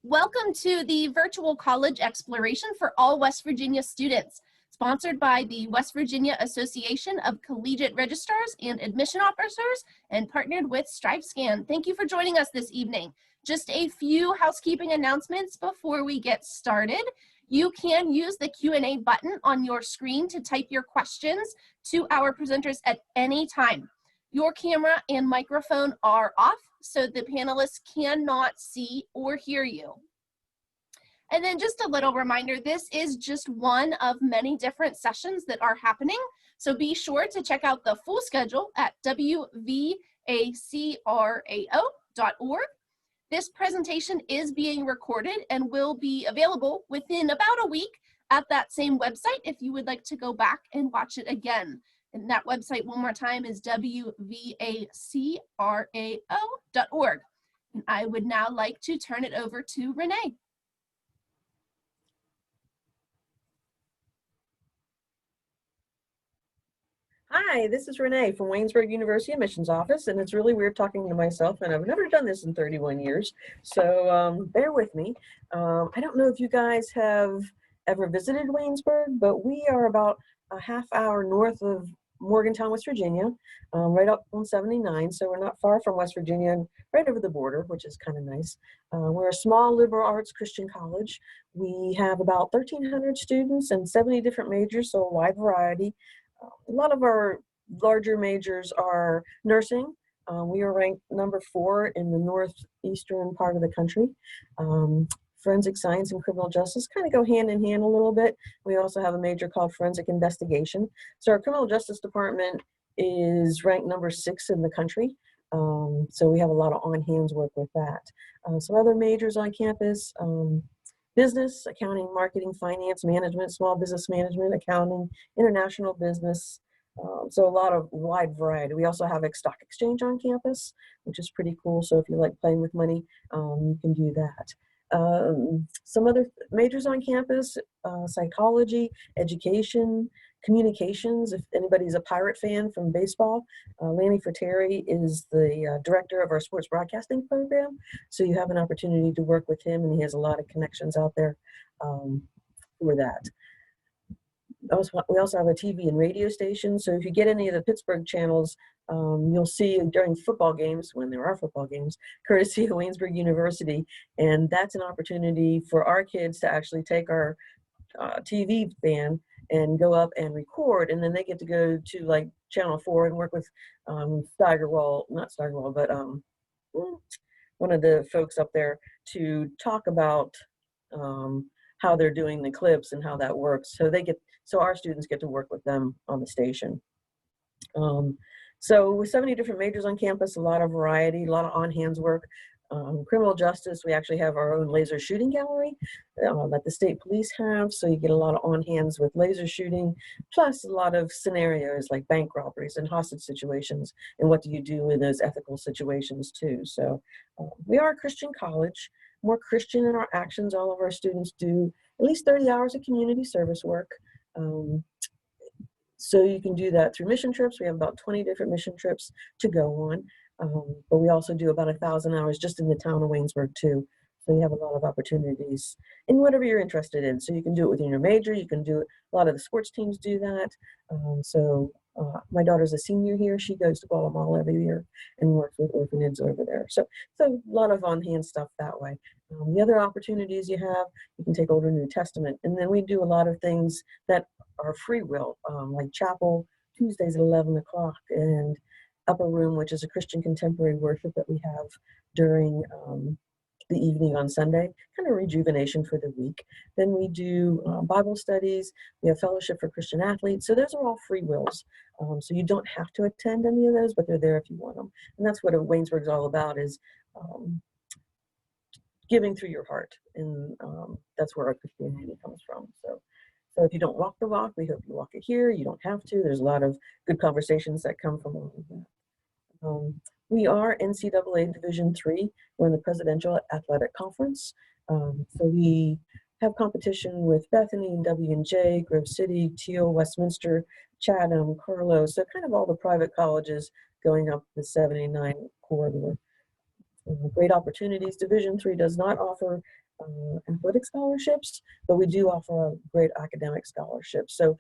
Welcome to the Virtual College Exploration for all West Virginia students, sponsored by the West Virginia Association of Collegiate Registrars and Admission Officers and partnered with StriveScan. Thank you for joining us this evening. Just a few housekeeping announcements before we get started. You can use the Q&A button on your screen to type your questions to our presenters at any time. Your camera and microphone are off, so the panelists cannot see or hear you. And then just a little reminder, this is just one of many different sessions that are happening. So be sure to check out the full schedule at WVACRAO.org. This presentation is being recorded and will be available within about a week at that same website if you would like to go back and watch it again. And that website, one more time, is WVACRAO.org. And I would now like to turn it over to Renee. Hi, this is Renee from Waynesburg University Admissions Office, and it's really weird talking to myself, and I've never done this in 31 years, so bear with me. I don't know if you guys have ever visited Waynesburg, but we are about a half hour north of Morgantown, West Virginia, right up on 79, so we're not far from West Virginia and right over the border, which is kind of nice. We're a small liberal arts Christian college. We have about 1,300 students and 70 different majors, so a wide variety. A lot of our larger majors are nursing. We are ranked number 4 in the northeastern part of the country. Forensic science and criminal justice kind of go hand in hand a little bit. We also have a major called forensic investigation. So our criminal justice department is ranked number 6 in the country. So we have a lot of on-hands work with that. Some other majors on campus, business, accounting, marketing, finance, management, small business management, accounting, international business. So a lot of wide variety. We also have a stock exchange on campus, which is pretty cool. So if you like playing with money, you can do that. Some other majors on campus, psychology, education, communications. If anybody's a Pirate fan from baseball, Lanny Fratteri is the director of our sports broadcasting program. So you have an opportunity to work with him, and he has a lot of connections out there for that. We also have a TV and radio station. So if you get any of the Pittsburgh channels, you'll see during football games, when there are football games, courtesy of Waynesburg University. And that's an opportunity for our kids to actually take our TV van and go up and record. And then they get to go to like Channel 4 and work with Steigerwald, not Steigerwald, but one of the folks up there to talk about how they're doing the clips and how that works. So our students get to work with them on the station. So with 70 different majors on campus, a lot of variety, a lot of on-hands work. Criminal justice, we actually have our own laser shooting gallery that the state police have. So you get a lot of on-hands with laser shooting, plus a lot of scenarios like bank robberies and hostage situations. And what do you do in those ethical situations too? So we are a Christian college, more Christian in our actions. All of our students do at least 30 hours of community service work. So you can do that through mission trips. We have about 20 different mission trips to go on. But we also do about 1,000 hours just in the town of Waynesburg too. So you have a lot of opportunities in whatever you're interested in. So you can do it within your major. You can do it. A lot of the sports teams do that. My daughter's a senior here. She goes to Guatemala every year and works with orphanages over there. So a lot of on-hand stuff that way. The other opportunities you have, you can take Old and New Testament. And then we do a lot of things that are free will, like chapel Tuesdays at 11 o'clock and upper room, which is a Christian contemporary worship that we have during the evening on Sunday, kind of rejuvenation for the week. Then we do Bible studies. We have fellowship for Christian athletes. So those are all free wills. So you don't have to attend any of those, but they're there if you want them. And that's what Waynesburg's all about, is giving through your heart. And that's where our Christianity comes from. So if you don't walk the walk, we hope you walk it here. You don't have to. There's a lot of good conversations that come from all of that. We are NCAA Division III. We're in the Presidential Athletic Conference. So we have competition with Bethany, W&J, Grove City, Teal, Westminster, Chatham, Carlow. So kind of all the private colleges going up the 79 corridor. great opportunities. Division III does not offer athletic scholarships, but we do offer a great academic scholarship. So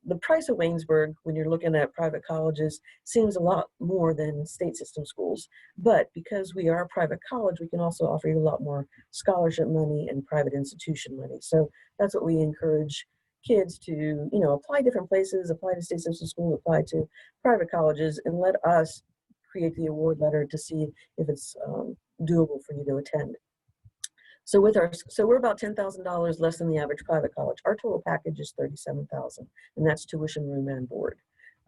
the price of Waynesburg, when you're looking at private colleges, seems a lot more than state system schools. But because we are a private college, we can also offer you a lot more scholarship money and private institution money. So that's what we encourage kids to, you know, apply different places, apply to state system school, apply to private colleges, and let us create the award letter to see if it's doable for you to attend. So we're about $10,000 less than the average private college. Our total package is $37,000, and that's tuition, room, and board.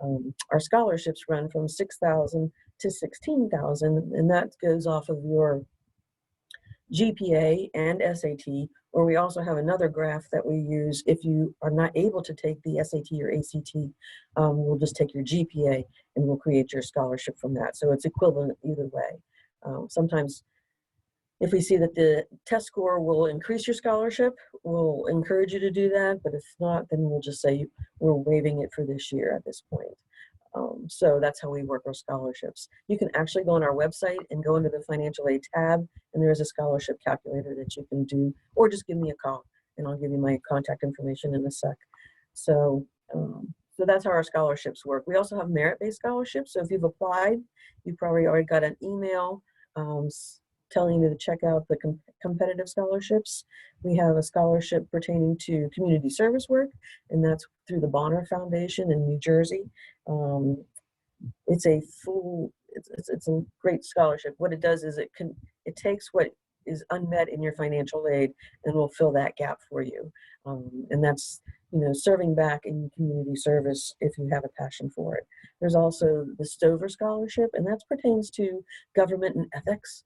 Our scholarships run from $6,000 to $16,000, and that goes off of your GPA and SAT, or we also have another graph that we use if you are not able to take the SAT or ACT. We'll just take your GPA and we'll create your scholarship from that. So it's equivalent either way. Sometimes if we see that the test score will increase your scholarship, we'll encourage you to do that. But if not, then we'll just say we're waiving it for this year at this point. So that's how we work our scholarships. You can actually go on our website and go into the financial aid tab, and there is a scholarship calculator that you can do, or just give me a call and I'll give you my contact information in a sec. So that's how our scholarships work. We also have merit-based scholarships. So if you've applied, you probably already got an email telling you to check out the competitive scholarships. We have a scholarship pertaining to community service work, and that's through the Bonner Foundation in New Jersey. It's a great scholarship. What it does is it takes what is unmet in your financial aid and will fill that gap for you. And that's, you know, serving back in community service if you have a passion for it. There's also the Stover Scholarship, and that pertains to government and ethics.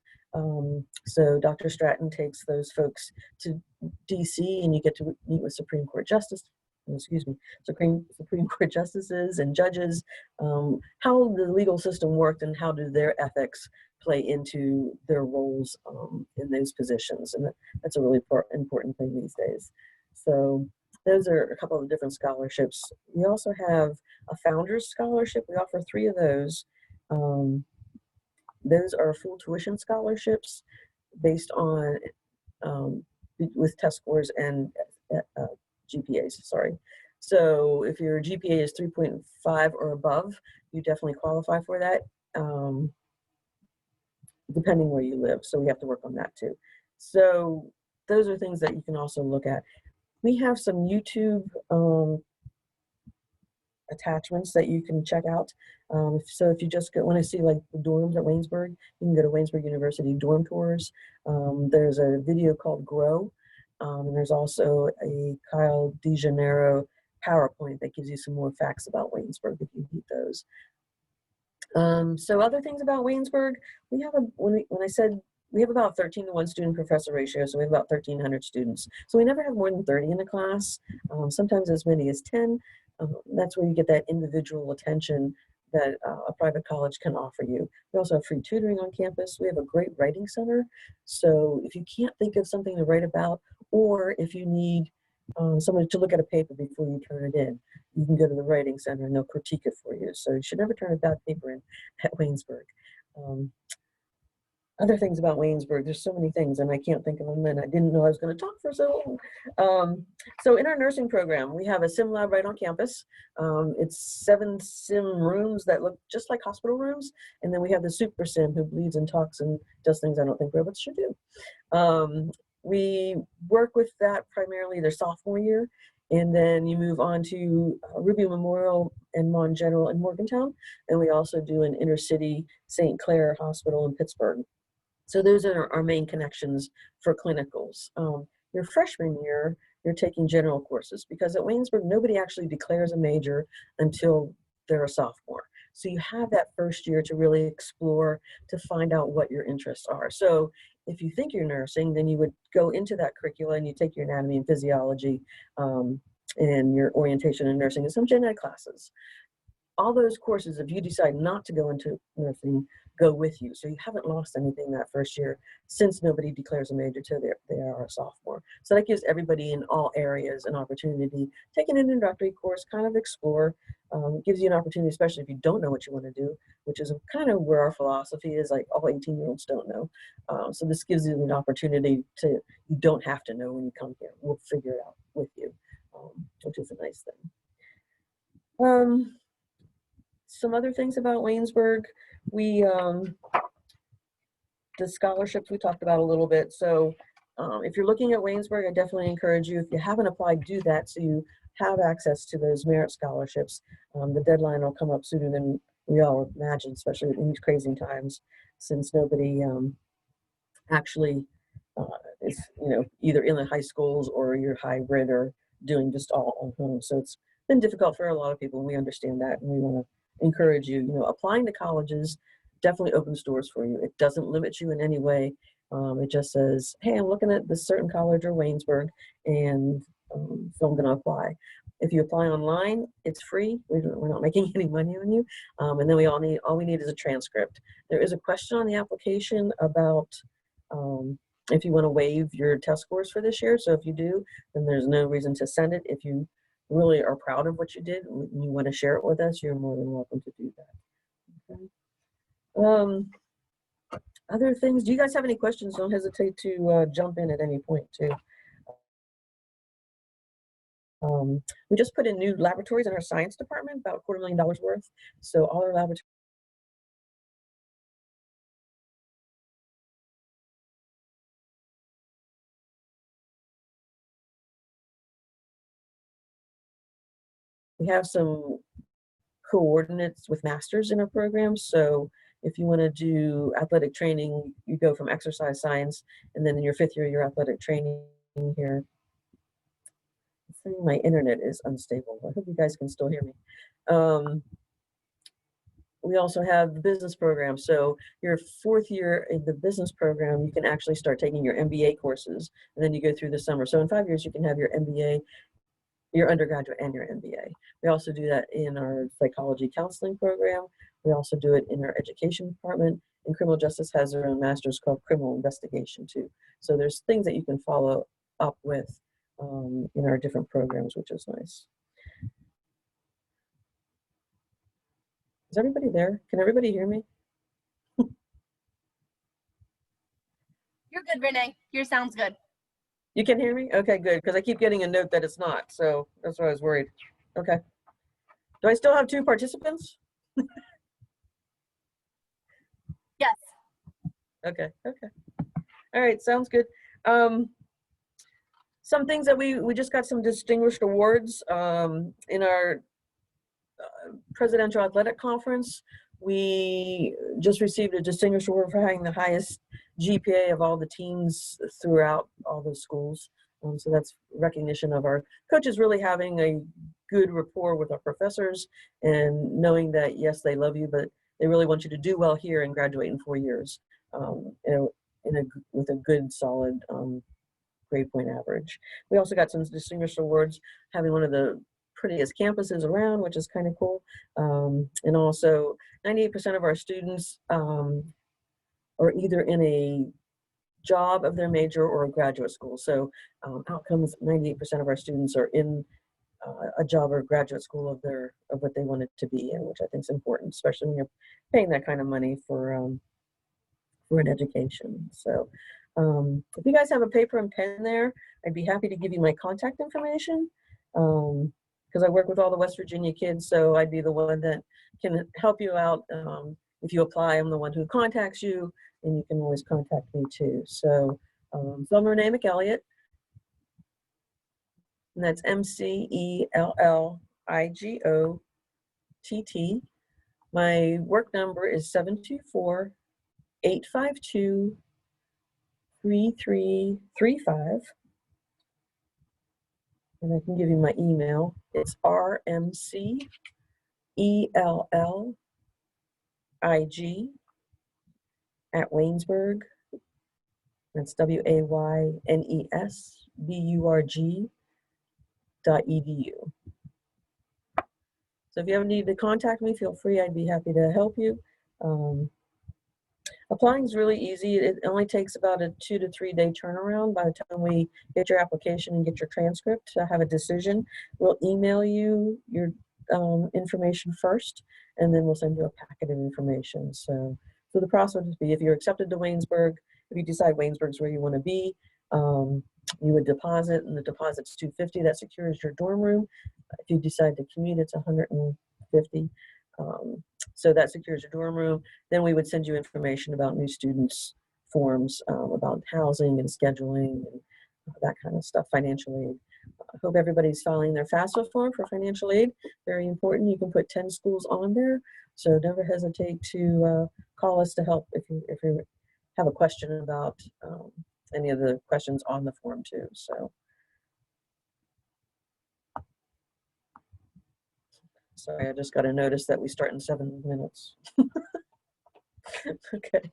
So Dr. Stratton takes those folks to DC, and you get to meet with Supreme Court Court justices and judges, how the legal system worked and how do their ethics play into their roles in those positions. And that's a really important thing these days. So those are a couple of different scholarships. We also have a Founders Scholarship. We offer 3 of those. Those are full tuition scholarships based on with test scores and GPAs, sorry. So if your GPA is 3.5 or above, you definitely qualify for that, depending where you live. So we have to work on that too. So those are things that you can also look at. We have some YouTube attachments that you can check out. So if you just want to see like the dorms at Waynesburg, you can go to Waynesburg University dorm tours. There's a video called Grow. And there's also a Kyle DeGeneiro PowerPoint that gives you some more facts about Waynesburg if you need those. So other things about Waynesburg, we have when I said we have about 13 to 1 student professor ratio, so we have about 1,300 students. So we never have more than 30 in a class, sometimes as many as 10. That's where you get that individual attention that a private college can offer you. We also have free tutoring on campus. We have a great writing center. So if you can't think of something to write about, or if you need someone to look at a paper before you turn it in, you can go to the writing center and they'll critique it for you. So you should never turn a bad paper in at Waynesburg. Other things about Waynesburg, there's so many things and I can't think of them, and I didn't know I was going to talk for so long. So in our nursing program, we have a sim lab right on campus. It's 7 sim rooms that look just like hospital rooms, and then we have the super sim who bleeds and talks and does things I don't think robots should do. We work with that primarily their sophomore year, and then you move on to Ruby Memorial and Mon General in Morgantown, and we also do an intercity St. Clair Hospital in Pittsburgh. So those are our main connections for clinicals. Your freshman year, you're taking general courses, because at Waynesburg, nobody actually declares a major until they're a sophomore. So you have that first year to really explore, to find out what your interests are. So if you think you're nursing, then you would go into that curricula and you take your anatomy and physiology and your orientation in nursing and some gen ed classes. All those courses, if you decide not to go into nursing, go with you. So you haven't lost anything that first year since nobody declares a major till they are a sophomore. So that gives everybody in all areas an opportunity. Take an introductory course, kind of explore. Gives you an opportunity, especially if you don't know what you want to do, which is kind of where our philosophy is, like all 18-year-olds don't know. So this gives you an opportunity you don't have to know when you come here. We'll figure it out with you, which is a nice thing. Some other things about Waynesburg, the scholarships we talked about a little bit. So if you're looking at Waynesburg, I definitely encourage you, if you haven't applied, do that so you have access to those merit scholarships. The deadline will come up sooner than we all imagine, especially in these crazy times, since nobody actually is, either in the high schools or you're hybrid or doing just all on home. So it's been difficult for a lot of people, and we understand that, and we want to encourage you. Applying to colleges definitely opens doors for you. It doesn't limit you in any way. It just says, hey, I'm looking at this certain college or Waynesburg, and so I'm going to apply. If you apply online, it's free. We're not making any money on you. And then all we need is a transcript. There is a question on the application about if you want to waive your test scores for this year. So if you do, then there's no reason to send it. If you really are proud of what you did and you want to share it with us, you're more than welcome to do that. Okay. Other things, do you guys have any questions? Don't hesitate to jump in at any point too. We just put in new laboratories in our science department, about $250,000 worth. So all our laboratories. We have some coordinates with masters in our program. So if you want to do athletic training, you go from exercise science, and then in your 5th year, your athletic training here. My internet is unstable. I hope you guys can still hear me. We also have the business program. So your 4th year in the business program, you can actually start taking your MBA courses, and then you go through the summer. So in 5 years, you can have your MBA, your undergraduate, and your MBA. We also do that in our psychology counseling program. We also do it in our education department, and criminal justice has their own master's called criminal investigation too. So there's things that you can follow up with in our different programs, which is nice. Is everybody there? Can everybody hear me? You're good, Renee. Your sound's good. You can hear me? Okay, good, because I keep getting a note that it's not, so that's why I was worried. Okay. Do I still have 2 participants? Yes. Okay. All right, sounds good. Some things that we just got some distinguished awards in our presidential athletic conference. We just received a distinguished award for having the highest GPA of all the teams throughout all the schools. So that's recognition of our coaches really having a good rapport with our professors and knowing that, yes, they love you, but they really want you to do well here and graduate in 4 years with a good, solid grade point average. We also got some distinguished awards having one of the prettiest campuses around, which is kind of cool. And also 98% of our students are either in a job of their major or a graduate school. So outcomes, 98% of our students are in a job or graduate school of what they want it to be in, which I think is important, especially when you're paying that kind of money for an education. So if you guys have a paper and pen there, I'd be happy to give you my contact information. Because I work with all the West Virginia kids, so I'd be the one that can help you out. If you apply, I'm the one who contacts you, and you can always contact me too. So, so I'm Renee McElliott, and that's McElligott. My work number is 724-852-3335. And I can give you my email. It's rmcellig@Waynesburg. That's WAYNESBURG.edu. So if you ever need to contact me, feel free. I'd be happy to help you. Applying is really easy. It only takes about a 2 to 3 day turnaround. By the time we get your application and get your transcript to have a decision, we'll email you your information first, and then we'll send you a packet of information. So the process would be, if you're accepted to Waynesburg, if you decide Waynesburg's where you want to be, you would deposit, and the deposit's $250. That secures your dorm room. If you decide to commute, it's $150. So that secures your dorm room. Then we would send you information about new students' forms, about housing and scheduling and that kind of stuff, financial aid. I hope everybody's filing their FAFSA form for financial aid. Very important. You can put 10 schools on there, so never hesitate to call us to help if you have a question about any of the questions on the form too. So. Sorry, I just got a notice that we start in 7 minutes. Okay.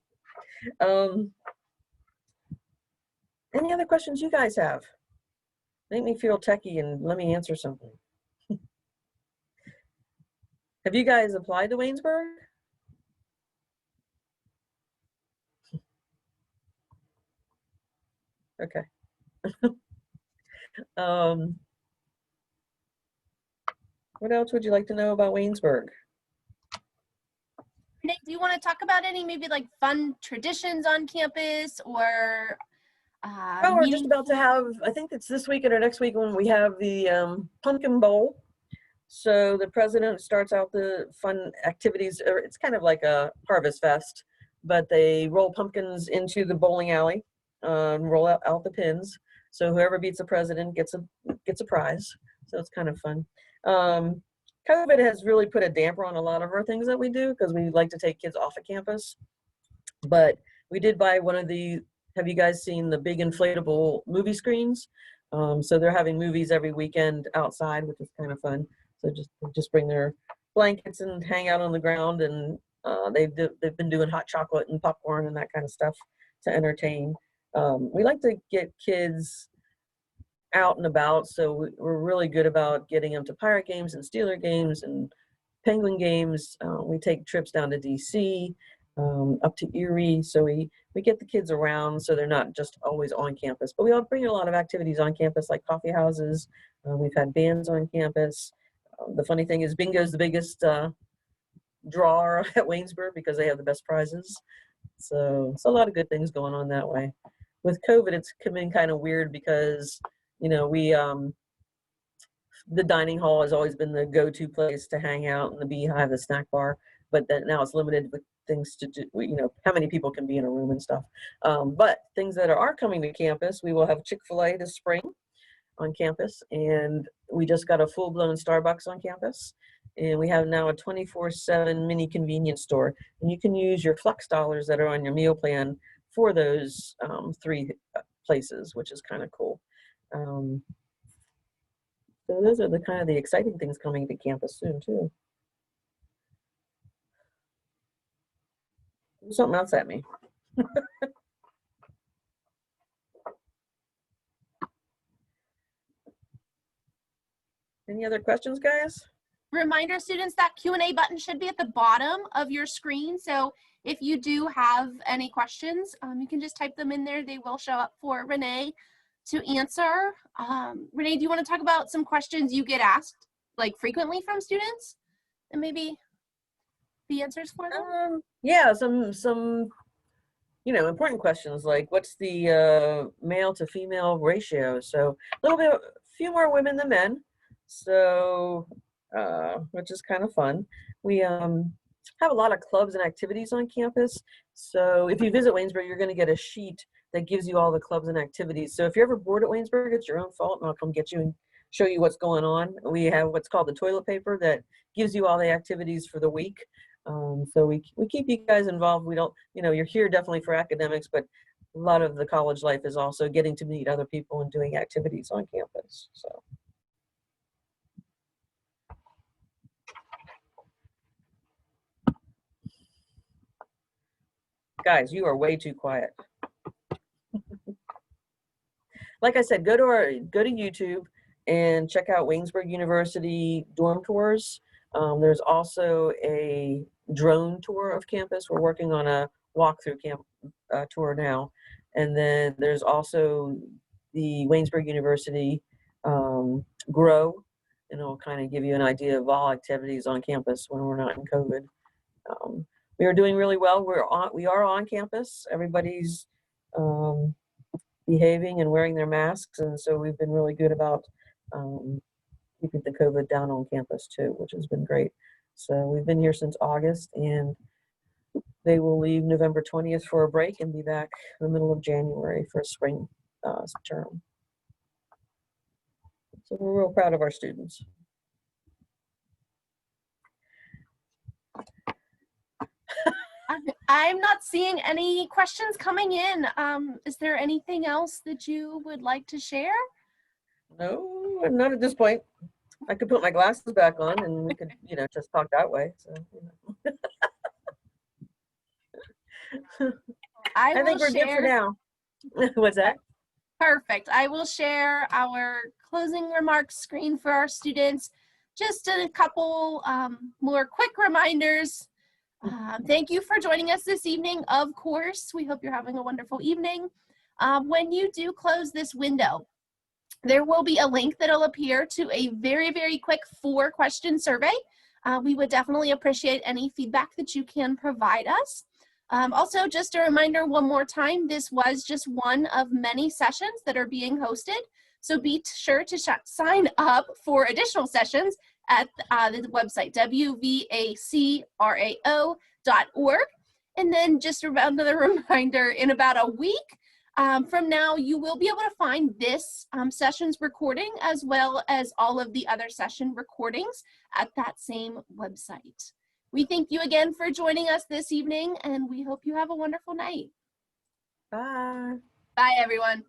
Any other questions you guys have? Make me feel techie and let me answer something. Have you guys applied to Waynesburg? Okay. What else would you like to know about Waynesburg? Nick, do you want to talk about any maybe like fun traditions on campus, or Oh, we're just about to have, I think it's this weekend or next week when we have the Pumpkin Bowl. So the president starts out the fun activities, or it's kind of like a harvest fest, but they roll pumpkins into the bowling alley, roll out the pins. So whoever beats the president gets a prize. So it's kind of fun. COVID has really put a damper on a lot of our things that we do, because we like to take kids off of campus. But we did buy one of the, have you guys seen the big inflatable movie screens? So they're having movies every weekend outside, which is kind of fun. So just bring their blankets and hang out on the ground, and they've been doing hot chocolate and popcorn and that kind of stuff to entertain. We like to get kids out and about, so we're really good about getting them to Pirate games and Steeler games and Penguin games. We take trips down to DC, up to Erie, so we get the kids around so they're not just always on campus. But we all bring a lot of activities on campus, like coffee houses. We've had bands on campus. The funny thing is, bingo is the biggest draw at Waynesburg because they have the best prizes. So it's a lot of good things going on that way. With COVID, it's come in kind of weird because, you know, we the dining hall has always been the go-to place to hang out, and the Beehive, the snack bar. But then now it's limited with things to do, you know, how many people can be in a room and stuff. But things that are coming to campus, we will have Chick-fil-A this spring on campus, and we just got a full-blown Starbucks on campus, and we have now a 24/7 mini convenience store, and you can use your flex dollars that are on your meal plan for those 3 places, which is kind of cool. So those are the kind of the exciting things coming to campus soon too. Something else at me. Any other questions, guys? Reminder students, that Q&A button should be at the bottom of your screen. So if you do have any questions, you can just type them in there. They will show up for Renee to answer. Renee, do you want to talk about some questions you get asked like frequently from students, and maybe the answers for them? Yeah, some you know, important questions like, what's the male to female ratio? So a few more women than men. So which is kind of fun. We have a lot of clubs and activities on campus. So if you visit Waynesburg, you're going to get a sheet that gives you all the clubs and activities. So if you're ever bored at Waynesburg, it's your own fault, and I'll come get you and show you what's going on. We have what's called the toilet paper that gives you all the activities for the week. So we keep you guys involved. We don't, you know, you're here definitely for academics, but a lot of the college life is also getting to meet other people and doing activities on campus. So. Guys, you are way too quiet. Like I said, go to YouTube and check out Waynesburg University dorm tours. There's also a drone tour of campus. We're working on a walkthrough camp tour now. And then there's also the Waynesburg University GROW, and it'll kind of give you an idea of all activities on campus when we're not in COVID. We are doing really well. We are on campus. Everybody's behaving and wearing their masks, and so we've been really good about keeping the COVID down on campus too, which has been great. So we've been here since August, and they will leave November 20th for a break and be back in the middle of January for a spring term. So we're real proud of our students. I'm not seeing any questions coming in. Is there anything else that you would like to share? No, not at this point. I could put my glasses back on and we could, just talk that way. So, I think we're good for now. What's that? Perfect. I will share our closing remarks screen for our students. Just a couple more quick reminders. Thank you for joining us this evening. Of course, we hope you're having a wonderful evening. When you do close this window, there will be a link that'll appear to a very, very quick 4-question survey. We would definitely appreciate any feedback that you can provide us. Also, just a reminder one more time, this was just one of many sessions that are being hosted. So be sure to sign up for additional sessions at the website, WVACRAO.org. And then just another reminder, in about a week from now, you will be able to find this session's recording as well as all of the other session recordings at that same website. We thank you again for joining us this evening, and we hope you have a wonderful night. Bye. Bye, everyone.